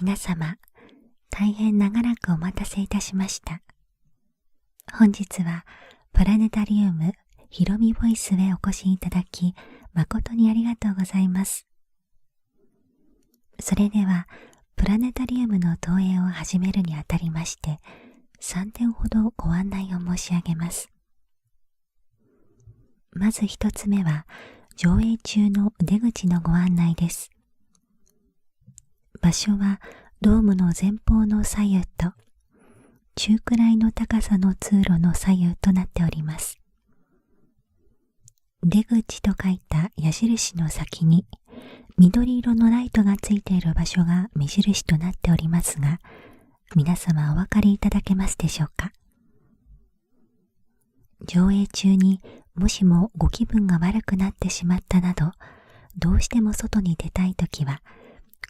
皆様、大変長らくお待たせいたしました。本日はプラネタリウムひろみボイスへお越しいただき、誠にありがとうございます。それでは、プラネタリウムの投影を始めるにあたりまして、3点ほどご案内を申し上げます。まず1つ目は、上映中の出口のご案内です。場所はドームの前方の左右と中くらいの高さの通路の左右となっております。出口と書いた矢印の先に緑色のライトがついている場所が目印となっておりますが、皆様お分かりいただけますでしょうか。上映中にもしもご気分が悪くなってしまったなど、どうしても外に出たいときは、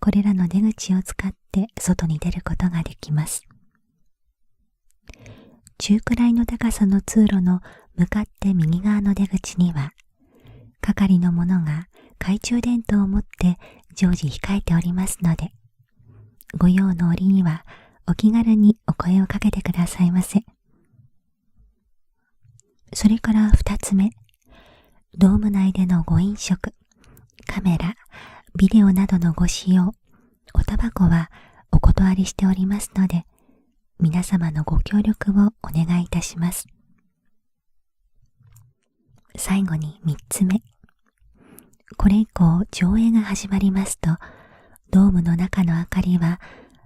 これらの出口を使って外に出ることができます。中くらいの高さの通路の向かって右側の出口には、係の者が懐中電灯を持って常時控えておりますので、ご用の折にはお気軽にお声をかけてくださいませ。それから2つ目、ドーム内でのご飲食、カメラ、ビデオなどのご使用、おタバコはお断りしておりますので、皆様のご協力をお願いいたします。最後に3つ目。これ以降上映が始まりますと、ドームの中の明かりは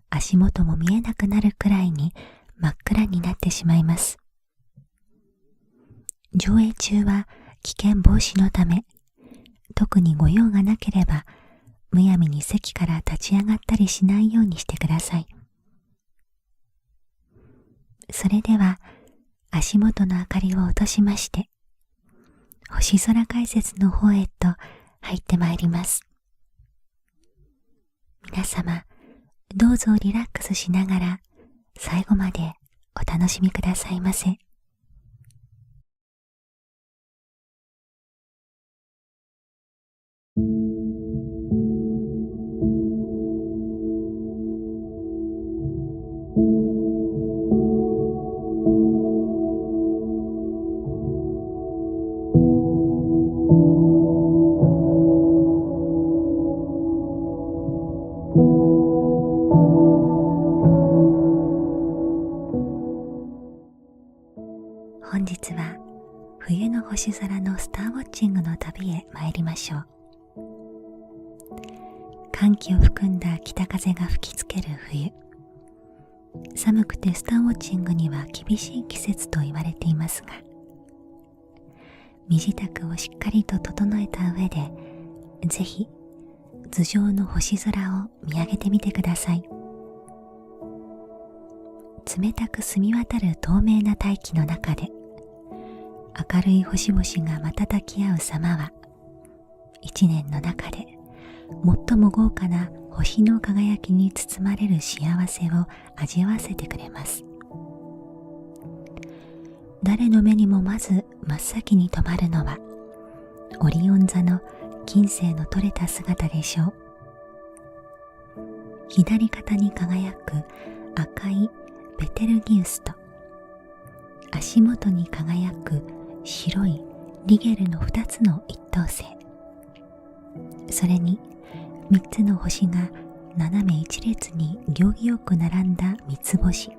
足元も見えなくなるくらいに真っ暗になってしまいます。上映中は危険防止のため、特にご用がなければ、むやみに席から立ち上がったりしないようにしてください。それでは、足元の明かりを落としまして、星空解説の方へと入ってまいります。皆様、どうぞリラックスしながら、最後までお楽しみくださいませ。本日は冬の星空のスターウォッチングの旅へ参りましょう。寒気を含んだ北風が吹きつける冬。寒くてスターウォッチングには厳しい季節と言われていますが、身支度をしっかりと整えた上で、ぜひ頭上の星空を見上げてみてください。冷たく澄み渡る透明な大気の中で、明るい星々が瞬き合う様は、一年の中で最も豪華な星の輝きに包まれる幸せを味わわせてくれます。誰の目にもまず真っ先に留まるのは、オリオン座の金星の取れた姿でしょう。左肩に輝く赤いベテルギウスと、足元に輝く白いリゲルの2つの一等星、それに3つの星が斜め一列に行儀よく並んだ三つ星。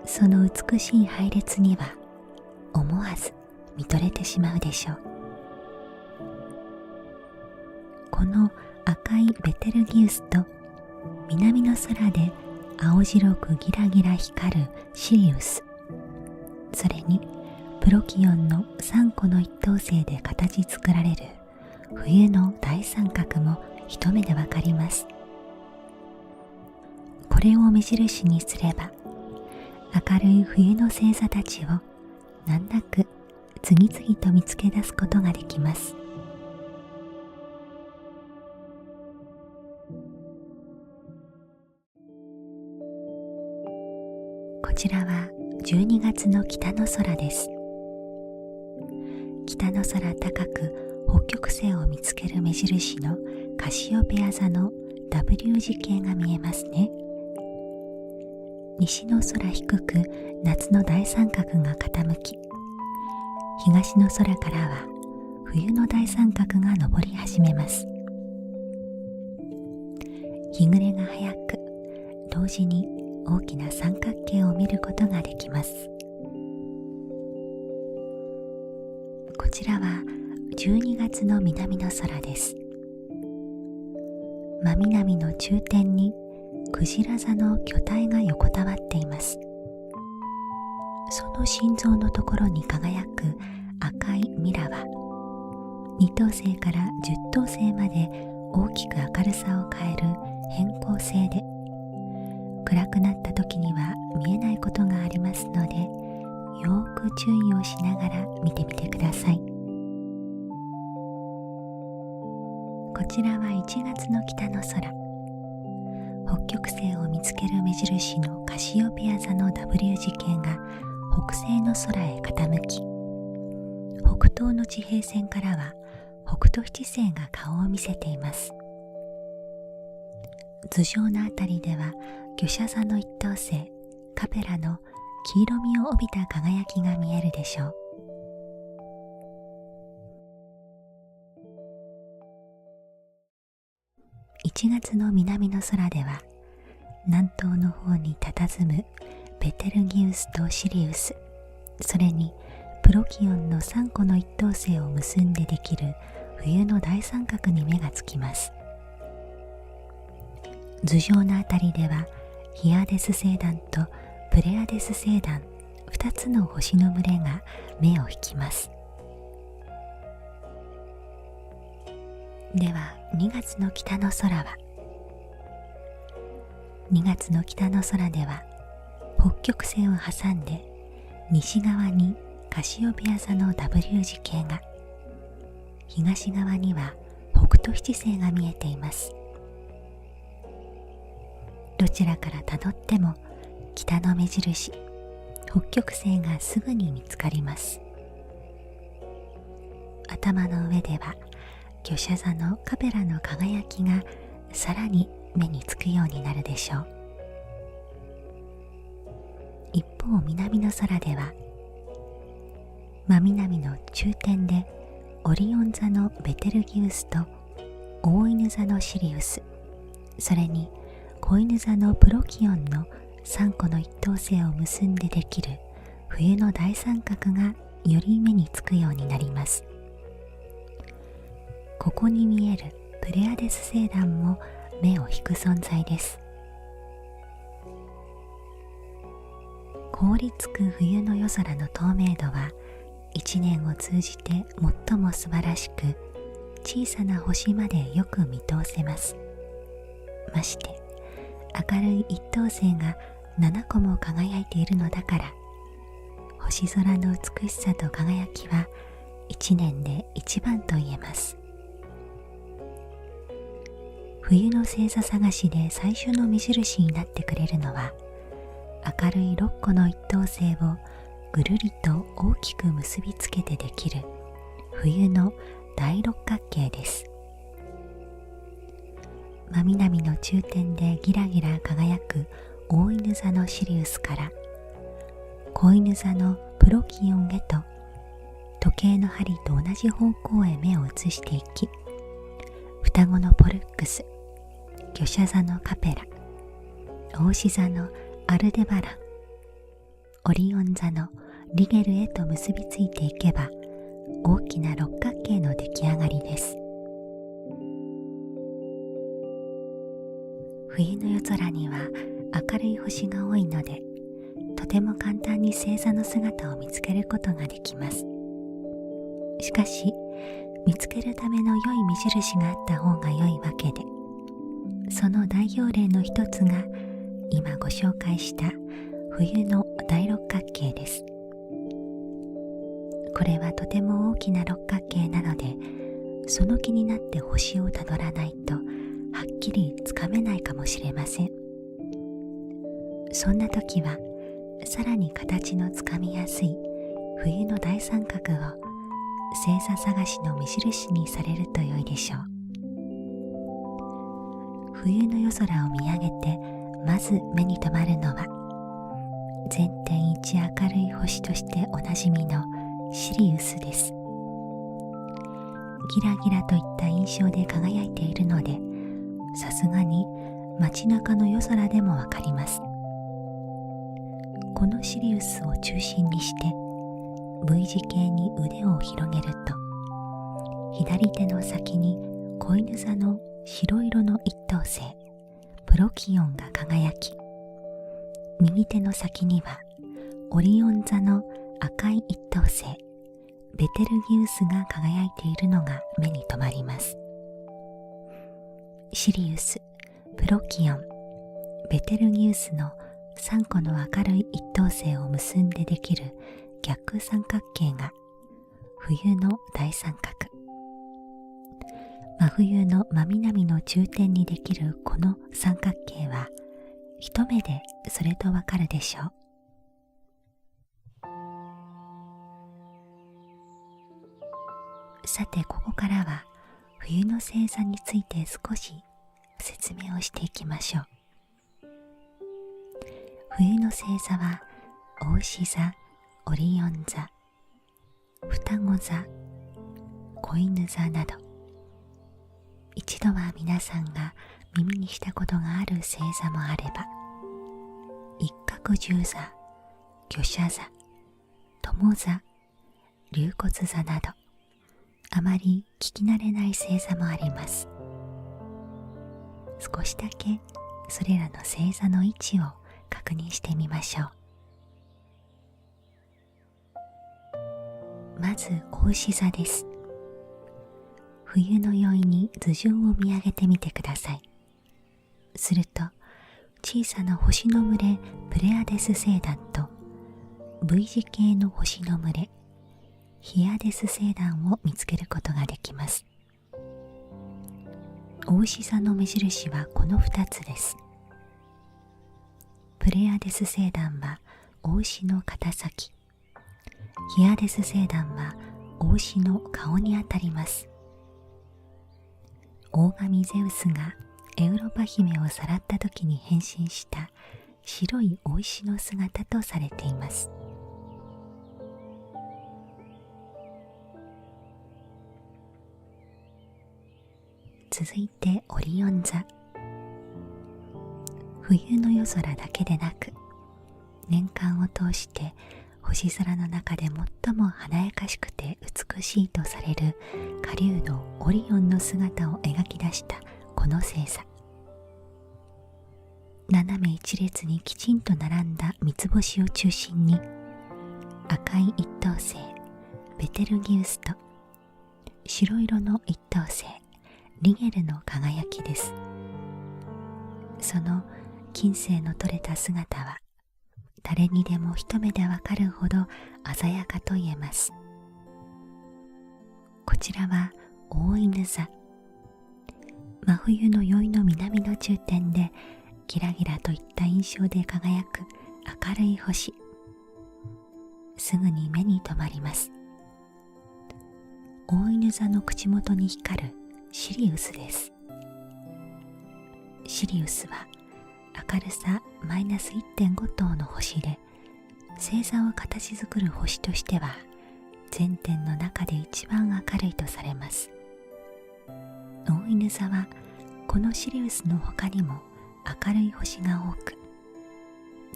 その美しい配列には思わず見とれてしまうでしょう。この赤いベテルギウスと南の空で青白くギラギラ光るシリウス、それにプロキオンの3個の一等星で形作られる冬の大三角も一目でわかります。これを目印にすれば、明るい冬の星座たちを難なく次々と見つけ出すことができます。こちらは12月の北の空です。北の空高く北極星を見つける目印のカシオペア座の W 字形が見えますね。西の空低く夏の大三角が傾き、東の空からは冬の大三角が昇り始めます。日暮れが早く、同時に大きな三角形を見ることができます。こちらは12月の南の空です。真南の中天にクジラ座の巨体が横たわっています。その心臓のところに輝く赤いミラは、2等星から10等星まで大きく明るさを変える変光星で、暗くなった時には見えないことがありますので、よーく注意をしながら見てみてください。こちらは1月の北の空。北極星を見つける目印のカシオペア座の W 字形が北西の空へ傾き、北東の地平線からは北斗七星が顔を見せています。頭上のあたりでは魚舎座の一等星カペラの黄色みを帯びた輝きが見えるでしょう。1月の南の空では、南東の方に佇むベテルギウスとシリウス、それにプロキオンの3個の一等星を結んでできる冬の大三角に目がつきます。頭上のあたりではヒアデス星団とプレアデス星団、2つの星の群れが目を引きます。では2月の北の空は、2月の北の空では北極星を挟んで西側にカシオペア座の W 字形が、東側には北斗七星が見えています。どちらからたどっても北の目印北極星がすぐに見つかります。頭の上では魚舎座のカペラの輝きがさらに目につくようになるでしょう。一方南の空では、真南の中天でオリオン座のベテルギウスと大犬座のシリウス、それに子犬座のプロキオンの3個の一等星を結んでできる冬の大三角がより目につくようになります。ここに見えるプレアデス星団も目を引く存在です。凍りつく冬の夜空の透明度は一年を通じて最も素晴らしく、小さな星までよく見通せます。まして明るい一等星が7個も輝いているのだから、星空の美しさと輝きは一年で一番と言えます。冬の星座探しで最初の目印になってくれるのは、明るい6個の一等星をぐるりと大きく結びつけてできる冬の大六角形です。真南の中天でギラギラ輝く大犬座のシリウスから、子犬座のプロキオンへと時計の針と同じ方向へ目を移していき、双子のポルックス、魚舎座のカペラ、牡牛座のアルデバラン、オリオン座のリゲルへと結びついていけば、大きな六角形の出来上がりです。冬の夜空には明るい星が多いので、とても簡単に星座の姿を見つけることができます。しかし、見つけるための良い目印があった方が良いわけで、その代表例の一つが今ご紹介した冬の大六角形です。これはとても大きな六角形なので、その気になって星をたどらないとはっきりつかめないかもしれません。そんな時はさらに形のつかみやすい冬の大三角を星座探しの目印にされると良いでしょう。冬の夜空を見上げてまず目に留まるのは、全天一明るい星としておなじみのシリウスです。ギラギラといった印象で輝いているので、さすがに街中の夜空でもわかります。このシリウスを中心にして V 字形に腕を広げると、左手の先に子犬座の白色の一等星プロキオンが輝き、右手の先にはオリオン座の赤い一等星ベテルギウスが輝いているのが目に留まります。シリウス、プロキオン、ベテルギウスの3個の明るい一等星を結んでできる逆三角形が冬の大三角。真冬の真南の中点にできるこの三角形は、一目でそれとわかるでしょう。さて、ここからは冬の星座について少し説明をしていきましょう。冬の星座は牡牛座、オリオン座、双子座、子犬座など、一度は皆さんが耳にしたことがある星座もあれば、一角獣座、魚舎座、友座、龍骨座など、あまり聞き慣れない星座もあります。少しだけそれらの星座の位置を確認してみましょう。まず牡牛座です。冬の宵に頭上を見上げてみてください。すると小さな星の群れプレアデス星団と V 字形の星の群れヒアデス星団を見つけることができます。牡牛座の目印はこの2つです。プレアデス星団は牡牛の肩先、ヒアデス星団は牡牛の顔にあたります。大神ゼウスがエウロパ姫をさらった時に変身した白い牡牛の姿とされています。続いてオリオン座。冬の夜空だけでなく、年間を通して星空の中で最も華やかしくて美しいとされる下流のオリオンの姿を描き出したこの星座。斜め一列にきちんと並んだ三つ星を中心に、赤い一等星ベテルギウスと白色の一等星リゲルの輝きです。その金星の取れた姿は誰にでも一目でわかるほど鮮やかと言えます。こちらは大犬座。真冬の宵の南の中点でギラギラといった印象で輝く明るい星。すぐに目に留まります。大犬座の口元に光るシリウスです。シリウスは明るさマイナス 1.5 等の星で、星座を形作る星としては全天の中で一番明るいとされます。大犬座はこのシリウスの他にも明るい星が多く、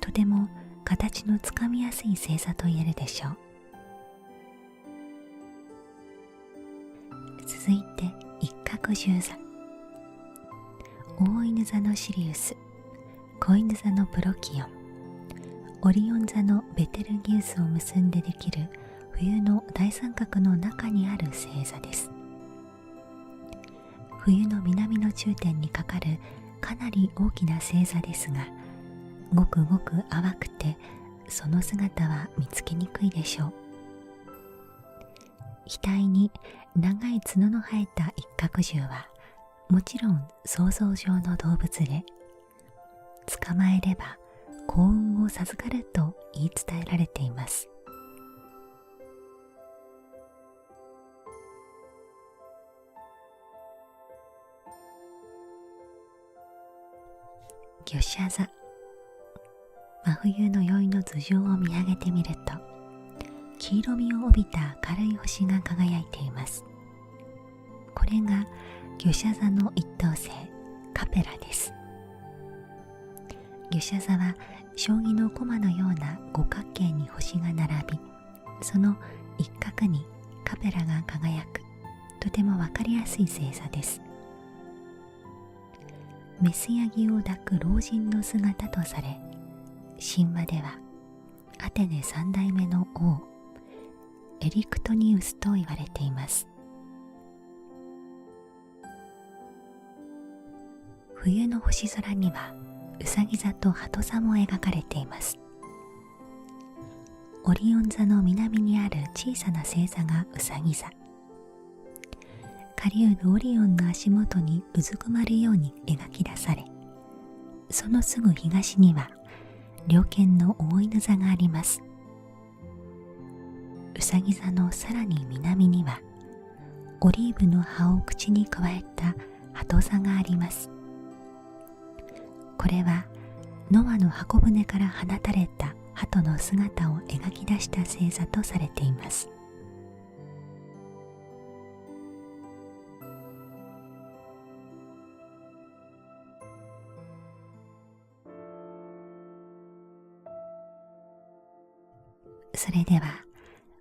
とても形のつかみやすい星座と言えるでしょう。続いて一角獣座。大犬座のシリウス、子犬座のプロキオン、オリオン座のベテルギウスを結んでできる冬の大三角の中にある星座です。冬の南の中点にかかるかなり大きな星座ですが、ごくごく淡くてその姿は見つけにくいでしょう。額に長い角の生えた一角獣はもちろん想像上の動物で、捕まえれば幸運を授かると言い伝えられています。魚舎座。真冬の宵の頭上を見上げてみると、黄色みを帯びた明るい星が輝いています。これが魚舎座の一等星カペラです。魚舎座は将棋の駒のような五角形に星が並び、その一角にカペラが輝く、とてもわかりやすい星座です。メスヤギを抱く老人の姿とされ、神話ではアテネ三代目の王エリクトニウスと言われています。冬の星空にはうさぎ座と鳩座も描かれています。オリオン座の南にある小さな星座がうさぎ座。狩人オリオンの足元にうずくまるように描き出され、そのすぐ東には猟犬の大犬座があります。うさぎ座のさらに南にはオリーブの葉を口にくわえた鳩座があります。これはノアの箱舟から放たれた鳩の姿を描き出した星座とされています。それでは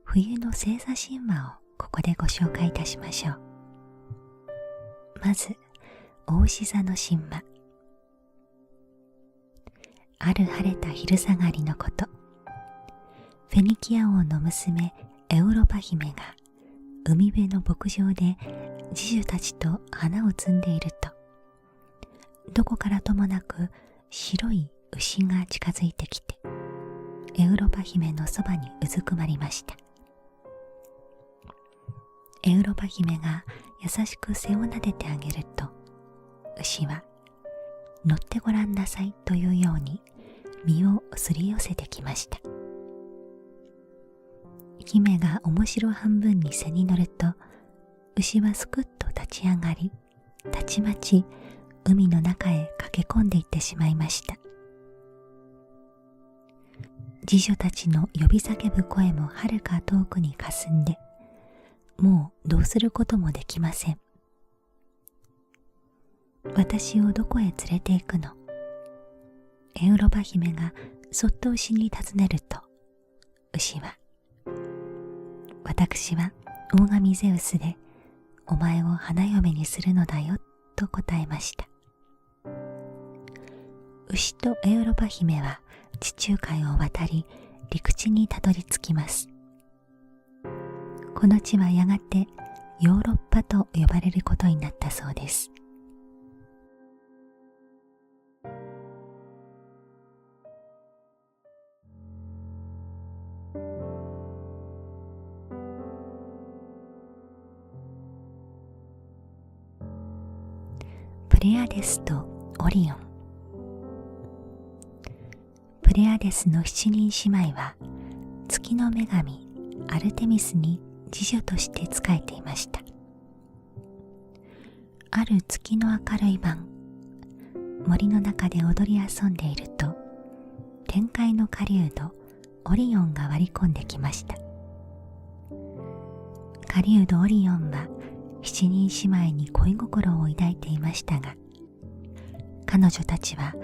冬の星座神話をここでご紹介いたしましょう。まず牡牛座の神話。ある晴れた昼下がりのこと、フェニキア王の娘エウロパ姫が海辺の牧場で侍女たちと花を摘んでいると、どこからともなく白い牛が近づいてきてエウロパ姫のそばにうずくまりました。エウロパ姫が優しく背を撫でてあげると、牛は乗ってごらんなさいというように身をすり寄せてきました。姫が面白半分に背に乗ると、牛はすくっと立ち上がり、たちまち海の中へ駆け込んでいってしまいました。侍女たちの呼び叫ぶ声もはるか遠くにかすんで、もうどうすることもできません。私をどこへ連れて行くの？エウロパ姫がそっと牛に尋ねると、牛は、私は大神ゼウスでお前を花嫁にするのだよと答えました。牛とエウロパ姫は地中海を渡り陸地にたどり着きます。この地はやがてヨーロッパと呼ばれることになったそうです。プレアデスとオリオン。プレアデスの7人姉妹は月の女神アルテミスに侍女として仕えていました。ある月の明るい晩、森の中で踊り遊んでいると、天界の狩人オリオンが割り込んできました。狩人オリオンは7人姉妹に恋心を抱いていましたが、彼女たちは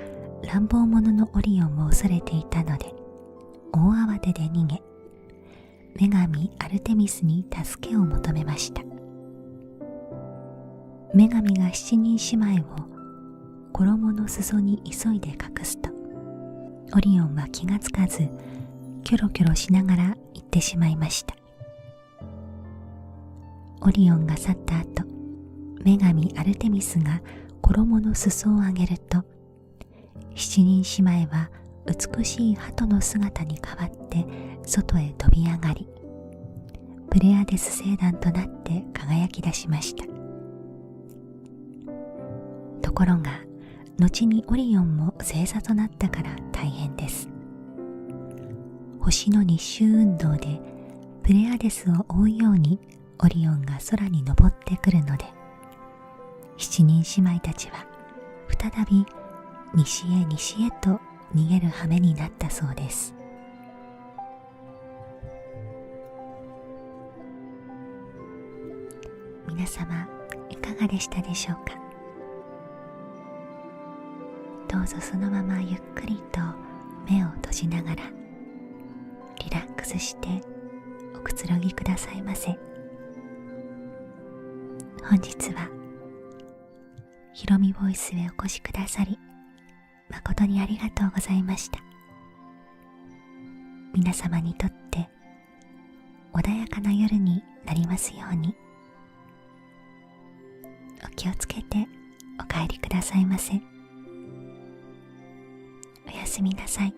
乱暴者のオリオンを恐れていたので、大慌てで逃げ、女神アルテミスに助けを求めました。女神が7人姉妹を衣の裾に急いで隠すと、オリオンは気がつかずキョロキョロしながら行ってしまいました。オリオンが去った後、女神アルテミスが衣の裾を上げると、7人姉妹は美しい鳩の姿に変わって外へ飛び上がり、プレアデス星団となって輝き出しました。ところが後にオリオンも星座となったから大変です。星の日周運動でプレアデスを追うようにオリオンが空に昇ってくるので、7人姉妹たちは再び西へ西へと逃げる羽目になったそうです。皆様いかがでしたでしょうか。どうぞそのままゆっくりと目を閉じながらリラックスしておくつろぎくださいませ。本日はひろみボイスへお越しくださり誠にありがとうございました。皆様にとって穏やかな夜になりますように。お気をつけてお帰りくださいませ。おやすみなさい。